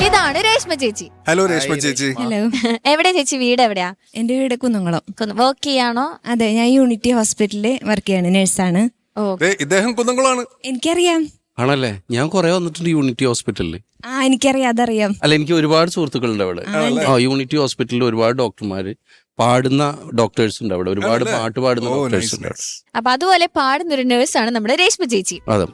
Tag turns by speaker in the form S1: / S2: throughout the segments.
S1: ഇതാണ് രേഷ്മ ചേച്ചി.
S2: ഹലോ രേഷ്മ ചേച്ചി.
S3: ഹലോ.
S1: എവിടെ ചേച്ചി വീട് എവിടെയാ?
S3: എന്റെ വീട് കുന്നംകുളം.
S1: വർക്ക് ചെയ്യാണോ?
S3: അതെ, ഞാൻ യൂണിറ്റി ഹോസ്പിറ്റലില് വർക്ക് ചെയ്യാണ്, നഴ്സാണ്.
S2: ഇദ്ദേഹം കുന്നംകുളമാണ്.
S3: എനിക്കറിയാം.
S4: ആണല്ലേ? ഞാൻ കുറെ വന്നിട്ടുണ്ട് യൂണിറ്റി ഹോസ്പിറ്റലിൽ.
S3: എനിക്കറിയാം, അതറിയാം.
S4: അല്ല, എനിക്ക് ഒരുപാട് സുഹൃത്തുക്കളുണ്ട് അവിടെ. യൂണിറ്റി ഹോസ്പിറ്റലിൽ ഒരുപാട് ഡോക്ടർമാര്, പാടുന്ന ഡോക്ടേഴ്സ് ഉണ്ട് അവിടെ, ഒരുപാട് പാട്ട് പാടുന്ന ഡോക്ടേഴ്സ് ഉണ്ട്.
S1: അപ്പൊ അതുപോലെ പാടുന്നൊരു നേഴ്സാണ് നമ്മുടെ രേഷ്മ ചേച്ചി.
S4: അതെ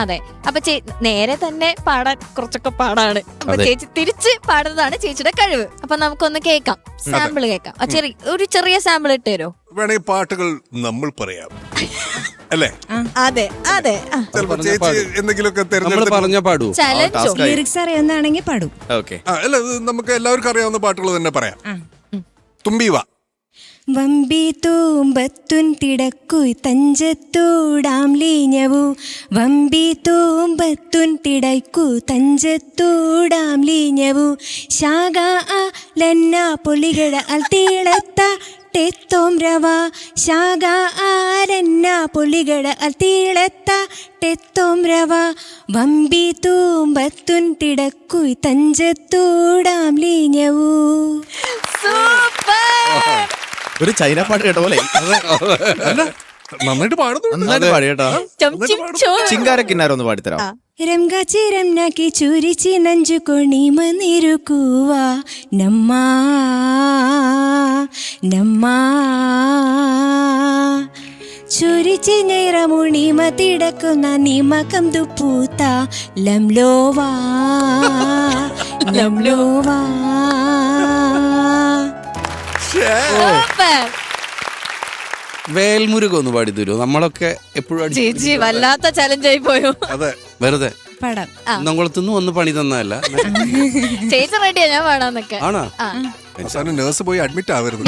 S1: അതെ. അപ്പൊ നേരെ തന്നെ പാടാൻ കുറച്ചൊക്കെ പാടാണ്. അപ്പൊ ചേച്ചി തിരിച്ച് പാടുന്നതാണ് ചേച്ചിയുടെ കഴിവ്. അപ്പൊ നമുക്കൊന്ന് കേൾക്കാം, സാമ്പിൾ കേൾക്കാം. ഒരു ചെറിയ സാമ്പിൾ ഇട്ട് തരോ?
S2: വേണമെങ്കിൽ പാട്ടുകൾ നമ്മൾ പറയാം അല്ലേ?
S1: അതെ അതെ.
S2: എന്തെങ്കിലുമൊക്കെ
S4: പറഞ്ഞ പാടൂ.
S3: ലിറിക്സ് അറിയാവുന്നതാണെങ്കിൽ പാടും.
S2: അല്ല, നമുക്ക് എല്ലാവർക്കും അറിയാവുന്ന പാട്ടുകൾ തന്നെ പറയാം. തുമ്പീവ.
S3: വമ്പി തൂമ്പത്തുൻ തിടക്കുയ് തഞ്ചത്തൂടാം ലീഞ്ഞവു, വമ്പി തൂമ്പത്തുൻ തിടക്കു തഞ്ചത്തൂടാം ലീഞ്ഞവു, ശാഖ ലന്ന പൊളികട അൽ തീളത്ത ടെത്തോം രവ, ശാഖ ആരന്ന പൊളികട അൽ തീളത്ത ടെത്തോം രവ, വമ്പി തൂമ്പത്തുൻ തിടക്കുയ് തഞ്ചത്തൂടാം ലീഞ്ഞവു.
S5: ഒരു ചൈന പാട്ട് കേട്ട പോലെ
S2: നന്നായിട്ട് പാടുന്നു.
S5: നന്നായിട്ട് പാടി കേട്ടോ. ചിങ്കാരക്കിന്നാരം ഒന്ന് പാടിത്തരാം.
S3: ರಂಗಾಚಿ ಚೂರಿಚಿ ನಂಜುಕೊಣಿ ಮನಿರುಕುವ ನಮ್ಮ ನಮ್ಮ ಚೂರಿಚಿ ನೈರಮುಣಿ ಮತಿಡಕುನ ನಿಮಕಂದು ಪೂತ ಲಂಲೋವಾ ಲಂಲೋವಾ.
S4: വേൽമുരുകൻ ഒന്ന് പാടി തരുമോ? നമ്മളൊക്കെ എപ്പോഴും
S1: ചേച്ചി വല്ലാത്ത ചലഞ്ചായി പോയോ?
S2: അതെ,
S4: വെറുതെ
S3: പാടാം.
S4: കുന്നംകുളത്തുനിന്ന് ഒന്ന് പണി തന്നതല്ല.
S1: ചേച്ചി റെഡിയാ, ഞാൻ പാടാന്നൊക്കെ.
S4: ആണോ?
S2: നേഴ്സ് പോയി അഡ്മിറ്റ് ആവരുത്.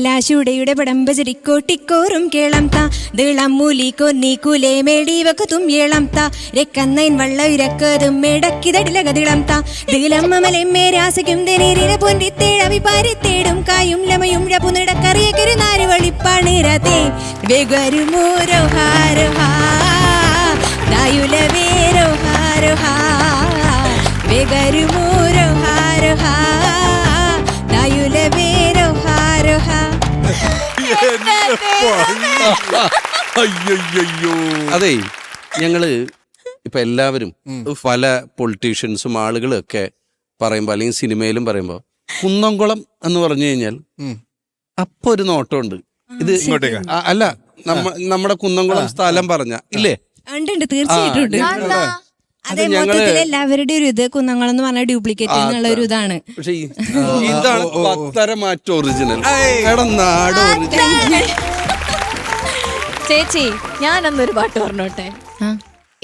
S3: ലാശുടയുടെ പടമ്പചരിക്കോട്ടിക്കോറും കേളം താ ദിളം മൂലി കൊന്നി കുലേ മേടിവക്ക് തും ഏളം താ രക്കന്നൈൻ വള്ള ഉരക്കതും മേടക്കിതടിലകതിളം താ ദിലമ്മമലെമ്മേ രാസയ്ക്കും തെനീരിന പൊന്തിത്തേഴവി പാരിത്തേടും കായും ലമയും രപുനിടക്കറിയക്കൊരു നാര് വളിപ്പാണിരതേ വെഗരുമൂരോ ഹാരഹാ ദായുലവേരോ ഹാരഹാ വെഗരുമൂരോ ഹാരഹാ ദായുലവേരോ ഹാരഹാ.
S4: അതെ, ഞങ്ങള് ഇപ്പൊ എല്ലാവരും പല പൊളിറ്റീഷ്യൻസും ആളുകളും ഒക്കെ പറയുമ്പോ, അല്ലെങ്കിൽ സിനിമയിലും പറയുമ്പോ കുന്നംകുളം എന്ന് പറഞ്ഞു കഴിഞ്ഞാൽ അപ്പൊ ഒരു നോട്ടമുണ്ട്. ഇത് അല്ല, നമ്മുടെ കുന്നംകുളം സ്ഥലം പറഞ്ഞ ഇല്ലേ?
S3: തീർച്ചയായിട്ടും. അതെ, മൊത്തത്തിൽ എല്ലാവരുടെ ഒരു ഇത് കുന്നംകുളം എന്ന് പറഞ്ഞ ഡ്യൂപ്ലിക്കേറ്റ് എന്നുള്ള ഒരു ഇതാണ്.
S4: പക്ഷെ ഇതാണ് പത്തരമാറ്റ ഒറിജിനൽ, നാട് ഒറിജിനൽ.
S1: ചേച്ചി, ഞാനൊന്നൊരു പാട്ട് പറഞ്ഞോട്ടെ.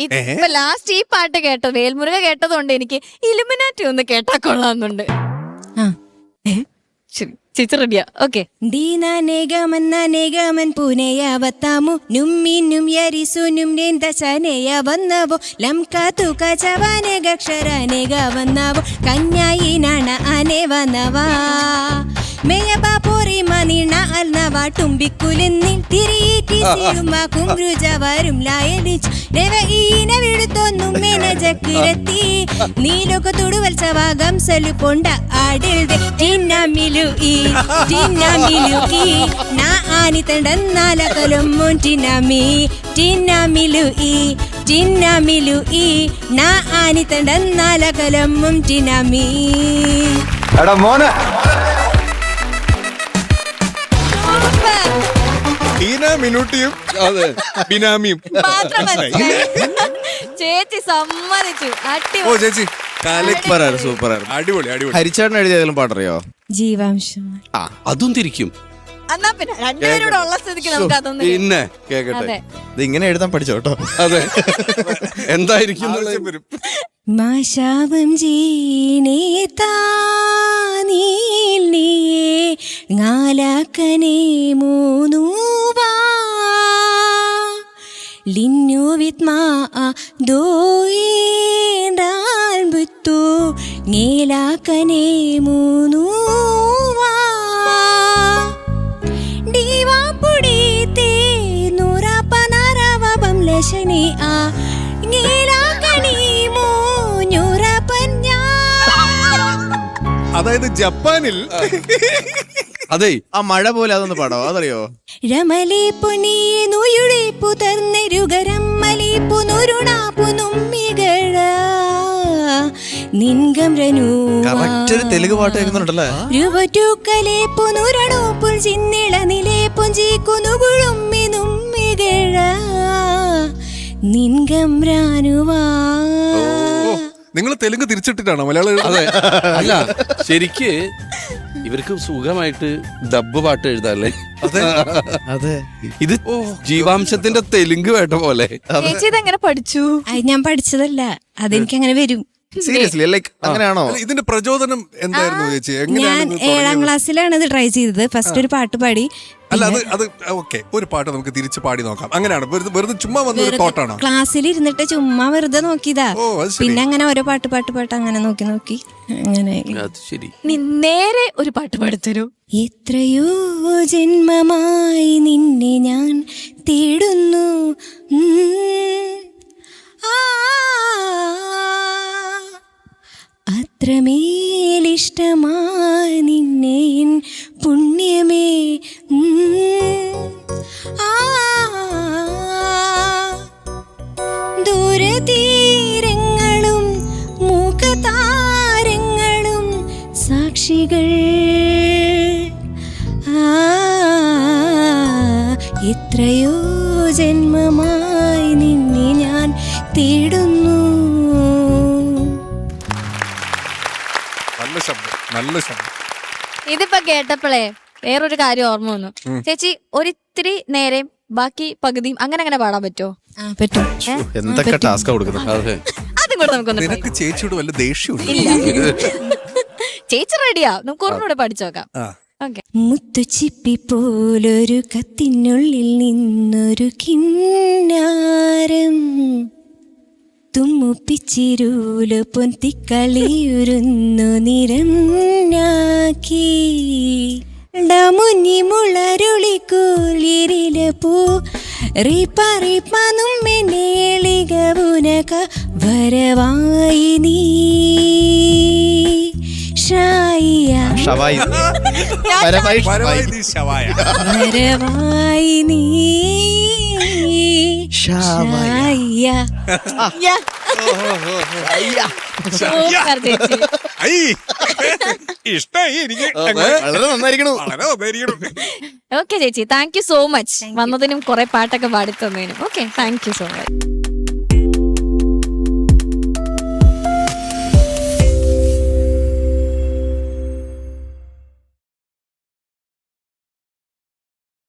S1: ഇപ്പൊ ലാസ്റ്റ് ഈ പാട്ട് കേട്ടോ, വേൽമുരുക കേട്ടതുകൊണ്ട് എനിക്ക് ഇലുമിനാറ്റി ഒന്ന് കേട്ടാ കൊള്ളാന്നുണ്ട്. ശരി, ചേച്ചി റെഡിയാ? ഓക്കെ.
S3: ദീനേഗമൻ പൂനെയാവത്താമു നുമ്മിനും യരിസുനും ദശനേയ വന്നവോ ലംകാതു കചവാനേഗക്ഷരനേഗ വന്നവോ കന്യായിനാണ അനെ വന്നവാ മേയബാപോറി മനിണ അൽനവ ടുംബിക്കുലിന്നിൽ തിരിയിട്ടിരുമാക്കും രുജവരും ലായലിച്ചു രവ ഈന വിടുത്തൊന്നും മെനജക്കിരത്തി നീലൊക തുടുവത്സവാകം സലുപൊണ്ട ആടിൽവെ ടിന്നമിലു ഈ ടിന്നമിലു ഈ നാ ആനി തണ്ടന്നാലകലൊമ്മുൻ ടിന്നമി ടിന്നമിലു ഈ ടിന്നമിലു ഈ നാ ആനി തണ്ടന്നാലകലൊമ്മും ടിന്നമി.
S5: എടാ മോനെ,
S2: മിനുട്ടിയും ബിനാമിയും
S1: ചേച്ചി സമ്മതിച്ചു.
S2: ഓ ചേച്ചി,
S5: സൂപ്പർ,
S2: അടിപൊളി അടിപൊളി.
S5: ഹരിച്ചേട്ടൻ എഴുതിയ ഏതെങ്കിലും പാട്ടറിയോ?
S3: ജീവാംശം.
S4: അതും തിരിക്കും.
S1: എന്നാ പിന്നെ രണ്ടുപേരോട് ഉള്ള സ്ഥിതിക്ക് നമുക്ക് അതൊന്നും
S4: പിന്നെ കേക്കട്ടെ.
S5: ഇത് ഇങ്ങനെ എഴുതാൻ പഠിച്ചോട്ടോ.
S4: അതെ, എന്തായിരിക്കും?
S3: മാശാവം ജീനേതാ നീൽനിയേ ങ്ങാലാക്കനെ മൂന്നുവാ ലിന്നു വിത്മാ ദോയേണ്ടാൽ ബുത്തു ങ്ങേലാക്കനെ മൂന്നുവാ. ശനി ആ നീലാകണി മൂഞ്ഞുറപ്പഞ്ഞ.
S2: അതായത് ജപ്പാനിൽ
S4: അതെ
S5: ആ മഴ പോലെ അതൊന്ന് പാടോ, അതറിയോ?
S3: രമലേ പൊന്നിയെ നുയുടെ പുതർന്നെരുകരമ്മലേ പുനുരുണാപ്പു നുമ്മികള നിൻകം
S5: കറക്റ്റ് ഒരു തെലുങ്ക് പാട്ട് കേൾക്കുന്നുണ്ടല്ലേ?
S3: രൂപറ്റൂക്കലേ പുനുരണോ പുൽ ചിന്നിള നിലേ പുഞ്ചി കുനുകുഴുമ്മി നുമ്മികള നിൻകം രാനുവാ.
S2: നിങ്ങൾ തെലുങ്ക് തിരിച്ചിട്ടിട്ടാണോ മലയാളം?
S4: അതെ. അല്ല ശരിക്ക് ഇവർക്ക് സുഖമായിട്ട് ഡബ്ബ് പാട്ട് എഴുതാല്ലേ?
S5: അതെ.
S4: ഇത് ജീവാംശത്തിന്റെ തെലുങ്ക് വേട്ട പോലെ.
S1: ചേച്ചി ഇതെങ്ങനെ പഠിച്ചു?
S3: ഞാൻ പഠിച്ചതല്ല, അതെനിക്ക് അങ്ങനെ വരും.
S5: സീരിയസ്ലി ലൈക്ക് അങ്ങനെയാണോ?
S2: ഇതിന്റെ പ്രചോദനം എന്തായിരുന്നു ചേച്ചി?
S3: ഞാൻ
S2: എങ്ങനെയാണ്
S3: 7ാം ക്ലാസ്സിലാണ് ഇത് ട്രൈ ചെയ്തത്. ഫസ്റ്റ് ഒരു പാട്ട് പാടി.
S2: അല്ല അത് ഓക്കെ, ഒരു പാട്ട് നമുക്ക് തിരിച്ച് പാടി നോക്കാം. അങ്ങനെയാണ് വെറുതെ ചുമ്മാ വന്നൊരു തോട്ടാണോ?
S3: ക്ലാസ്സിൽ ഇരുന്നിട്ട് ചുമ്മാ വെറുതെ നോക്കിയതാ.
S2: ഓ, അത് ശരി.
S3: പിന്നെ അങ്ങനെ ഓരോ പാട്ട് അങ്ങനെ നോക്കി അങ്ങനെ.
S4: അത് ശരി.
S1: നീ നേരെ ഒരു പാട്ട് പാടിത്തരൂ.
S3: എത്രയോ ജന്മമായി നിന്നെ ഞാൻ തേടുന്നു, അത്രമേലിഷ്ടമായി നിന്നെ എൻ പുണ്യമേ. ദൂരതീരങ്ങളും മുഖതാരങ്ങളും സാക്ഷികൾ. എത്രയോ ജന്മമായി നിന്നെ ഞാൻ തേടുന്നു.
S2: നല്ല ശബ്ദം.
S1: ഇതിപ്പോ കേട്ടപ്പോഴേ വേറൊരു കാര്യം ഓർമ്മ വന്നു. ചേച്ചി ഒരിത്തിരി നേരെയും ബാക്കി പകുതിയും അങ്ങനെ പാടാൻ പറ്റുമോ?
S3: പറ്റും.
S5: എന്തൊക്കെ ടാസ്കാ കൊടുക്കുന്നത്.
S4: അതെ.
S1: അതും കൂടെ നമുക്കൊന്ന് try
S2: നിനക്ക് ചേച്ചിയോട് വല്ല ദേഷ്യമുണ്ട്?
S1: ഇല്ല. ചേച്ചി റെഡിയാ, നമുക്ക് ഒരെണ്ണൂടെ പഠിച്ചു നോക്കാം. ഓക്കെ.
S3: മുത്തുച്ചിപ്പി പോലൊരു കത്തിനുള്ളിൽ നിന്നൊരു കിന്നാരം തുമ്മുപ്പിച്ചിരൂല പൊന്തിക്കളിയുരുന്നു നിരഞ്ഞാക്കി ഡമുനി മുളരുളിക്കൂലിരില പൂ റിപ്പറിപ്പനും മേളികവുനക വരവായി നീ ഷായിയ
S2: വരവായി നീ ശവായ.
S3: വരവായി നീ ഷായിയ.
S1: സൂപ്പർ ചേച്ചി.
S2: ഐ, ഇഷ്ടായി എനിക്ക്.
S5: വളരെ നന്നായിരിക്കണു.
S2: വളരെ നന്നായിരിക്കണം.
S1: ഓക്കെ ചേച്ചി, താങ്ക് യു സോ മച്ച് വന്നതിനും കുറെ പാട്ടൊക്കെ പാടി തന്നതിനും. Okay, thank you so much.